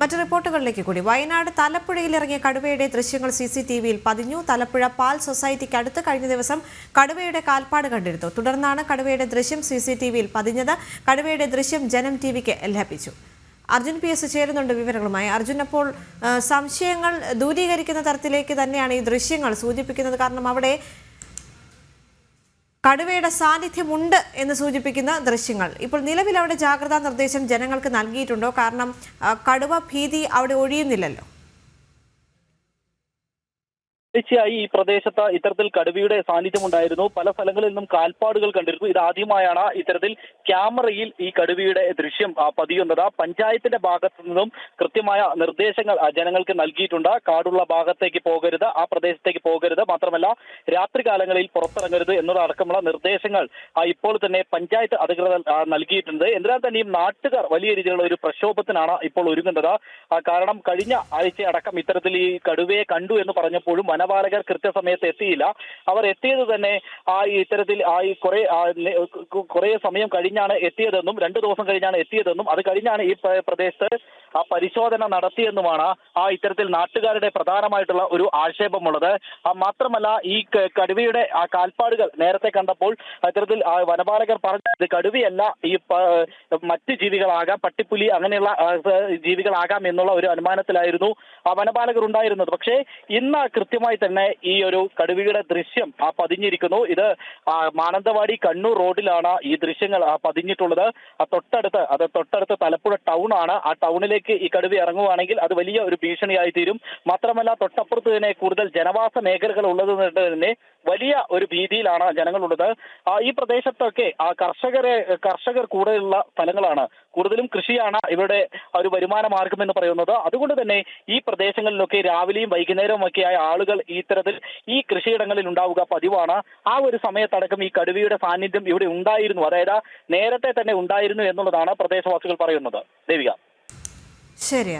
മറ്റു റിപ്പോർട്ടുകളിലേക്ക് കൂടി. വയനാട് തലപ്പുഴയിൽ ഇറങ്ങിയ കടുവയുടെ ദൃശ്യങ്ങൾ CCTV-യിൽ പതിഞ്ഞു. തലപ്പുഴ പാൽ സൊസൈറ്റിക്ക് അടുത്ത് കഴിഞ്ഞ ദിവസം കടുവയുടെ കാൽപ്പാട് കണ്ടിരുന്നു. തുടർന്നാണ് കടുവയുടെ ദൃശ്യം CCTV-യിൽ പതിഞ്ഞത്. കടുവയുടെ ദൃശ്യം ജനം TV-ക്ക് ലഭിച്ചു. അർജുൻ PS ചേരുന്നുണ്ട് വിവരങ്ങളുമായി. അർജുൻ, അപ്പോൾ സംശയങ്ങൾ ദൂരീകരിക്കുന്ന തരത്തിലേക്ക് തന്നെയാണ് ഈ ദൃശ്യങ്ങൾ സൂചിപ്പിക്കുന്നത്. കാരണം അവിടെ കടുവയുടെ സാന്നിധ്യമുണ്ട് എന്ന് സൂചിപ്പിക്കുന്ന ദൃശ്യങ്ങൾ. ഇപ്പോൾ നിലവിൽ അവിടെ ജാഗ്രതാ നിർദ്ദേശം ജനങ്ങൾക്ക് നൽകിയിട്ടുണ്ടോ? കാരണം കടുവ ഭീതി അവിടെ ഒഴിയുന്നില്ലല്ലോ. തീർച്ചയായും ഈ പ്രദേശത്ത് ഇത്തരത്തിൽ കടുവയുടെ സാന്നിധ്യമുണ്ടായിരുന്നു. പല സ്ഥലങ്ങളിൽ നിന്നും കാൽപ്പാടുകൾ കണ്ടിരുന്നു. ഇതാദ്യമായാണ് ഇത്തരത്തിൽ ക്യാമറയിൽ ഈ കടുവയുടെ ദൃശ്യം പതിയുന്നത്. പഞ്ചായത്തിന്റെ ഭാഗത്തു നിന്നും കൃത്യമായ നിർദ്ദേശങ്ങൾ ജനങ്ങൾക്ക് നൽകിയിട്ടുണ്ട്. കാടുള്ള ഭാഗത്തേക്ക് പോകരുത്, ആ പ്രദേശത്തേക്ക് പോകരുത്, മാത്രമല്ല രാത്രികാലങ്ങളിൽ പുറത്തിറങ്ങരുത് എന്നതടക്കമുള്ള നിർദ്ദേശങ്ങൾ ഇപ്പോൾ തന്നെ പഞ്ചായത്ത് അധികൃതർ നൽകിയിട്ടുണ്ട്. എന്നാൽ തന്നെയും നാട്ടുകാർ വലിയ രീതിയിലുള്ള ഒരു പ്രക്ഷോഭത്തിനാണ് ഇപ്പോൾ ഒരുങ്ങുന്നത്. കാരണം കഴിഞ്ഞ ആഴ്ചയടക്കം ഇത്തരത്തിൽ ഈ കടുവയെ കണ്ടു എന്ന് പറഞ്ഞപ്പോഴും വനപാലകർ കൃത്യസമയത്ത് എത്തിയില്ല. അവർ എത്തിയത് തന്നെ ഇത്തരത്തിൽ കുറെ സമയം കഴിഞ്ഞാണ് എത്തിയതെന്നും 2 ദിവസം കഴിഞ്ഞാണ് എത്തിയതെന്നും അത് കഴിഞ്ഞാണ് ഈ പ്രദേശത്ത് പരിശോധന നടത്തിയെന്നുമാണ് ഇത്തരത്തിൽ നാട്ടുകാരുടെ പ്രധാനമായിട്ടുള്ള ഒരു ആക്ഷേപമുള്ളത്. മാത്രമല്ല ഈ കടുവയുടെ കാൽപ്പാടുകൾ നേരത്തെ കണ്ടപ്പോൾ ഇത്തരത്തിൽ വനപാലകർ പറഞ്ഞത് കടുവയല്ല, ഈ മറ്റ് ജീവികളാകാം, പട്ടിപ്പുലി അങ്ങനെയുള്ള ജീവികളാകാം എന്നുള്ള ഒരു അനുമാനത്തിലായിരുന്നു വനപാലകർ ഉണ്ടായിരുന്നത്. പക്ഷേ ഇന്ന് കൃത്യമായി തന്നെ ഈ ഒരു കടുവയുടെ ദൃശ്യം പതിഞ്ഞിരിക്കുന്നു. ഇത് മാനന്തവാടി കണ്ണൂർ റോഡിലാണ് ഈ ദൃശ്യങ്ങൾ പതിഞ്ഞിട്ടുള്ളത്. തൊട്ടടുത്ത് തലപ്പുഴ ടൗൺ ആണ്. ആ ടൗണിലേക്ക് ഈ കടുവ ഇറങ്ങുവാണെങ്കിൽ അത് വലിയ ഒരു ഭീഷണിയായി തീരും. മാത്രമല്ല തൊട്ടപ്പുറത്ത് തന്നെ കൂടുതൽ ജനവാസ മേഖലകൾ ഉള്ളത് തന്നെ വലിയ ഒരു ഭീതിയിലാണ് ജനങ്ങളുള്ളത്. ഈ പ്രദേശത്തൊക്കെ കർഷകർ കൂടുതലുള്ള സ്ഥലങ്ങളാണ്. കൂടുതലും കൃഷിയാണ് ഇവരുടെ ഒരു വരുമാന മാർഗം എന്ന് പറയുന്നത്. അതുകൊണ്ട് തന്നെ ഈ പ്രദേശങ്ങളിലൊക്കെ രാവിലെയും വൈകുന്നേരവും ഒക്കെയായ ആളുകൾ ഇത്തരത്തിൽ ഈ കൃഷിയിടങ്ങളിൽ ഉണ്ടാവുക പതിവാണ്. ആ ഒരു സമയത്തടക്കം ഈ കടുവയുടെ സാന്നിധ്യം ഇവിടെ ഉണ്ടായിരുന്നു, അതായത് നേരത്തെ തന്നെ ഉണ്ടായിരുന്നു എന്നുള്ളതാണ് പ്രദേശവാസികൾ പറയുന്നത്. ദേവിക. ശരി.